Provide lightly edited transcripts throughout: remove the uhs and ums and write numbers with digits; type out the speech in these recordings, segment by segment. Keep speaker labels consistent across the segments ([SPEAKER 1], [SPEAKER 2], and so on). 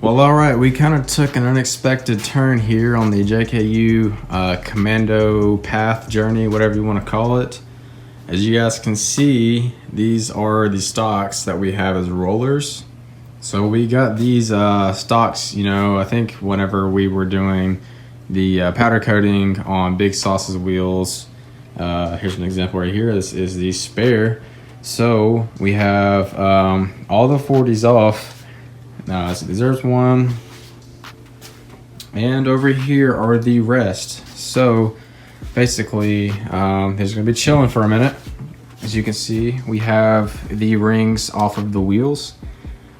[SPEAKER 1] Well, all right, we kind of took an unexpected turn here on the JKU Commando path journey, whatever you want to call it. As you guys can see, these are the stocks that we have as rollers. So we got these stocks, I think whenever we were doing the powder coating on Big Sauce's wheels. Here's an example right here. This is the spare. So we have all the 40s off. So there's one, and over here are the rest. So basically, there's gonna be chilling for a minute. As you can see, we have the rings off of the wheels.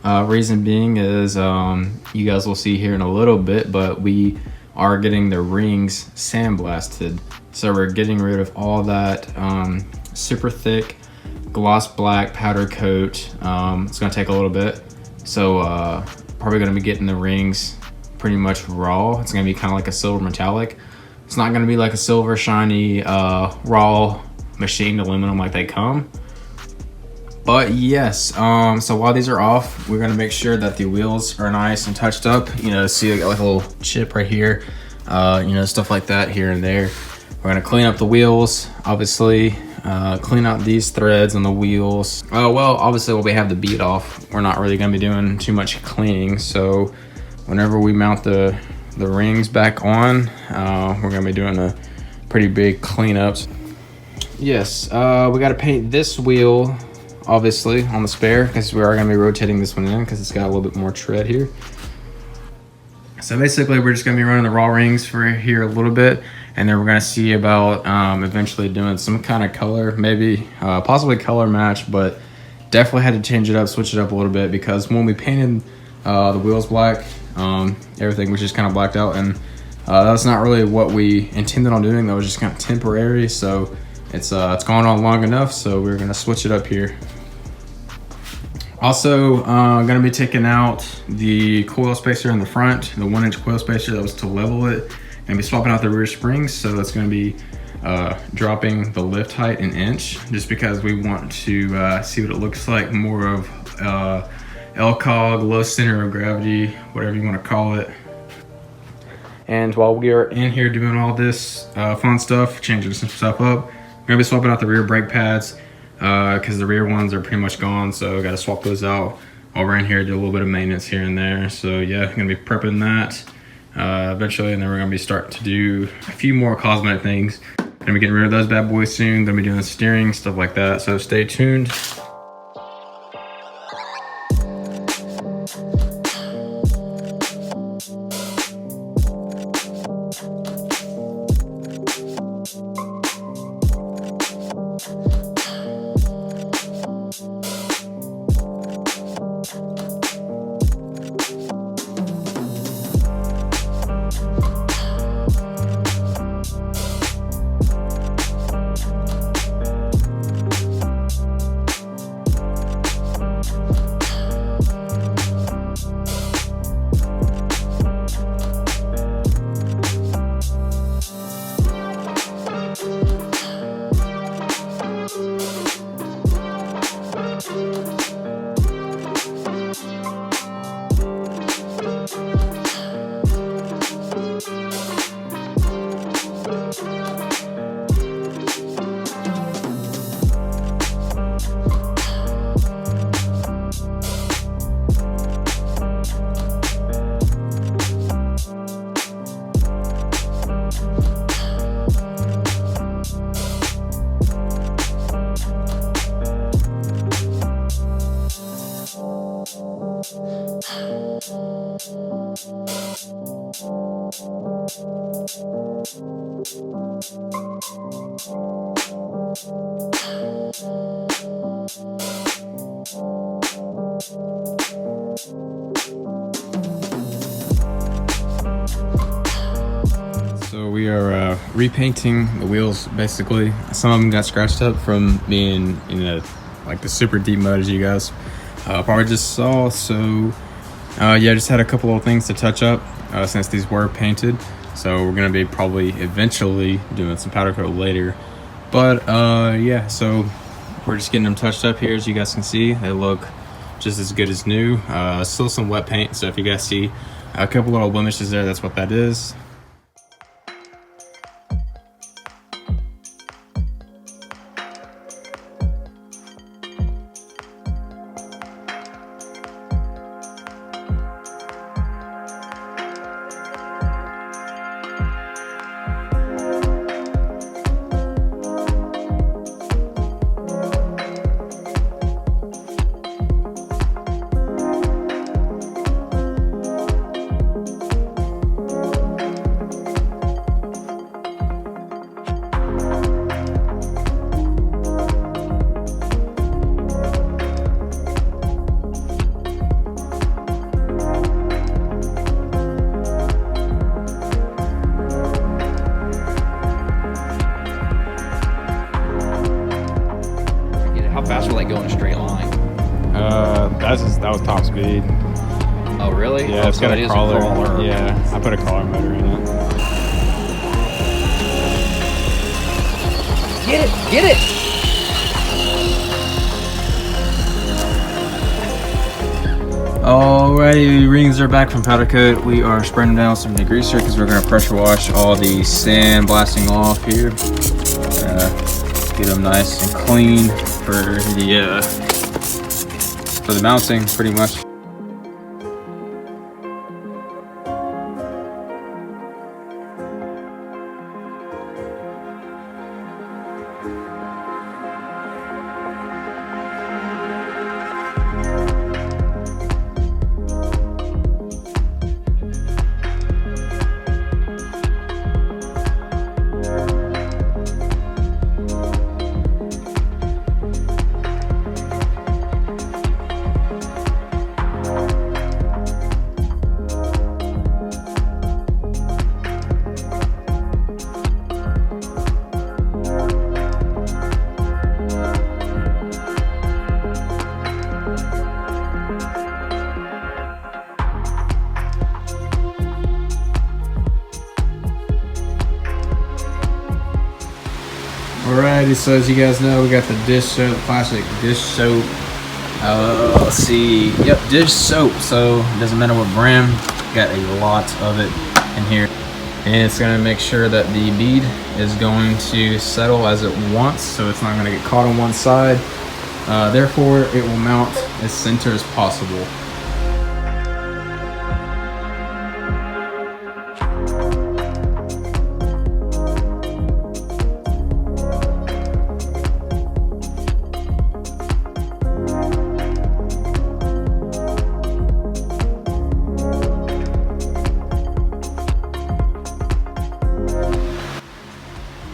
[SPEAKER 1] Reason being is, you guys will see here in a little bit, but we are getting the rings sandblasted. So we're getting rid of all that super thick gloss black powder coat. It's gonna take a little bit. So probably gonna be getting the rings pretty much raw. It's gonna be kind of like a silver metallic. It's not gonna be like a silver shiny raw machined aluminum like they come. But yes, so while these are off, we're gonna make sure that the wheels are nice and touched up. See like a little chip right here, stuff like that here and there. We're gonna clean up the wheels, obviously. Clean out these threads on the wheels. Well, obviously when we have the bead off, we're not really gonna be doing too much cleaning. So whenever we mount the rings back on, we're gonna be doing a pretty big cleanups. Yes, we gotta paint this wheel, obviously, on the spare, because we are gonna be rotating this one in because it's got a little bit more tread here. So basically we're just gonna be running the raw rings for here a little bit, and then we're gonna see about eventually doing some kind of color, maybe possibly color match, but definitely had to change it up, switch it up a little bit, because when we painted the wheels black, everything was just kind of blacked out, and that's not really what we intended on doing. That was just kind of temporary. So it's gone on long enough, so we're gonna switch it up here. Also, gonna be taking out the coil spacer in the front, the 1-inch coil spacer that was to level it. Gonna be swapping out the rear springs, so that's gonna be dropping the lift height an inch, just because we want to see what it looks like, more of LCOG, low center of gravity, whatever you want to call it. And while we are in here doing all this fun stuff, changing some stuff up, we're gonna be swapping out the rear brake pads, because the rear ones are pretty much gone, so gotta swap those out while we're in here, do a little bit of maintenance here and there. So yeah, gonna be prepping that eventually, and then we're gonna be starting to do a few more cosmetic things. Gonna be getting rid of those bad boys soon. Gonna be doing the steering, stuff like that, so stay tuned. So we are repainting the wheels, basically. Some of them got scratched up from being in like the super deep mud, as you guys probably just saw. So yeah, just had a couple of things to touch up since these were painted. So we're gonna be probably eventually doing some powder coat later. But yeah, so we're just getting them touched up here. As you guys can see, they look just as good as new. Still some wet paint, so if you guys see a couple little blemishes there, that's what that is.
[SPEAKER 2] Fast will like go in a straight line?
[SPEAKER 1] That was top speed.
[SPEAKER 2] Oh really?
[SPEAKER 1] Yeah, it's got a crawler. Yeah, I put a crawler motor in it.
[SPEAKER 2] Get it! Get it!
[SPEAKER 1] Alrighty, rings are back from powder coat. We are spraying them down with some degreaser because we're going to pressure wash all the sand blasting off here. Get them nice and clean for the mounting, pretty much. Alrighty, so as you guys know, we got the dish soap, plastic dish soap. Let's see. Yep, dish soap. So it doesn't matter what brand. Got a lot of it in here, and it's gonna make sure that the bead is going to settle as it wants, so it's not gonna get caught on one side. Therefore, it will mount as center as possible.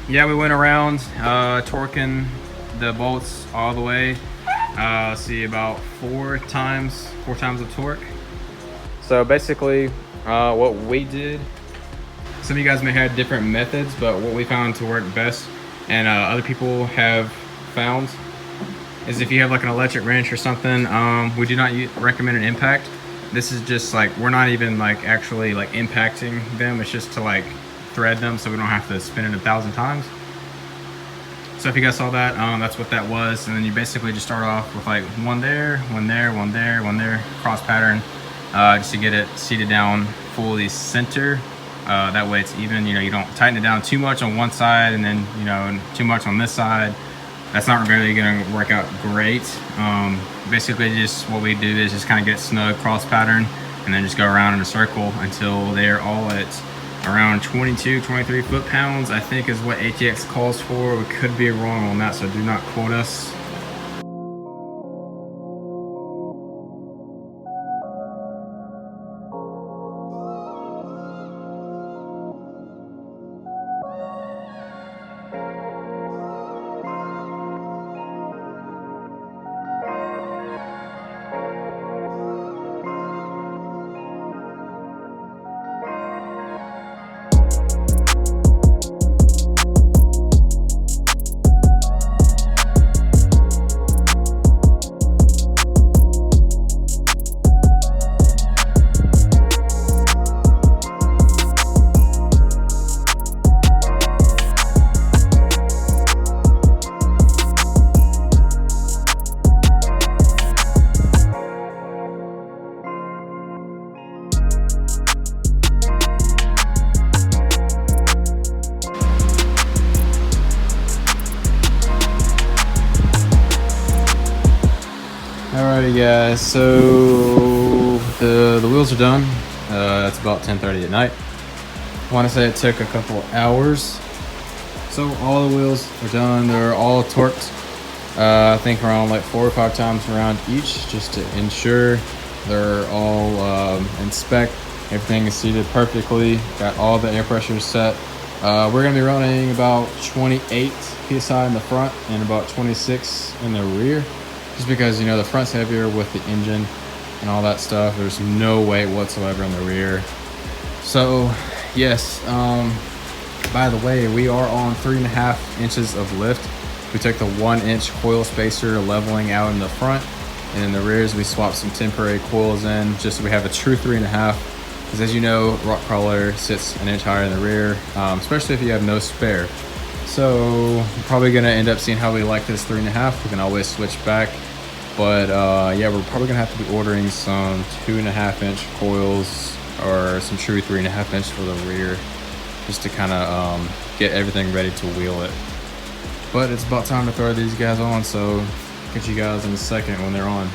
[SPEAKER 1] Yeah, we went around torquing the bolts all the way. Let's see, about four times the torque. So basically, what we did, some of you guys may have different methods, but what we found to work best, and other people have found, is if you have like an electric wrench or something, we do not recommend an impact. This is just like, we're not even like actually like impacting them. It's just to like thread them so we don't have to spin it 1,000 times. So if you guys saw that, that's what that was. And then you basically just start off with like one there, one there, one there, one there, cross pattern, just to get it seated down fully center. That way it's even, you know, you don't tighten it down too much on one side and then, you know, too much on this side. That's not really gonna work out great. Basically just what we do is just kind of get snug cross pattern and then just go around in a circle until they're all at around 22-23 foot-pounds, I think is what ATX calls for. We could be wrong on that, so do not quote us. Alrighty guys, so the wheels are done. It's about 10:30 at night. I want to say it took a couple hours. So all the wheels are done. They're all torqued. I think around like 4 or 5 times around each, just to ensure they're all in spec. Everything is seated perfectly. Got all the air pressures set. We're gonna be running about 28 psi in the front and about 26 in the rear, just because you know the front's heavier with the engine and all that stuff. There's no weight whatsoever in the rear. So yes, by the way, we are on 3.5 inches of lift. We took the 1-inch coil spacer leveling out in the front, and in the rears we swapped some temporary coils in just so we have a true 3.5. Because as you know, rock crawler sits an inch higher in the rear, especially if you have no spare. So we're probably gonna end up seeing how we like this 3.5. We can always switch back. But yeah, we're probably gonna have to be ordering some 2.5-inch coils or some true 3.5 inch for the rear, just to kind of get everything ready to wheel it. But it's about time to throw these guys on, so catch you guys in a second when they're on.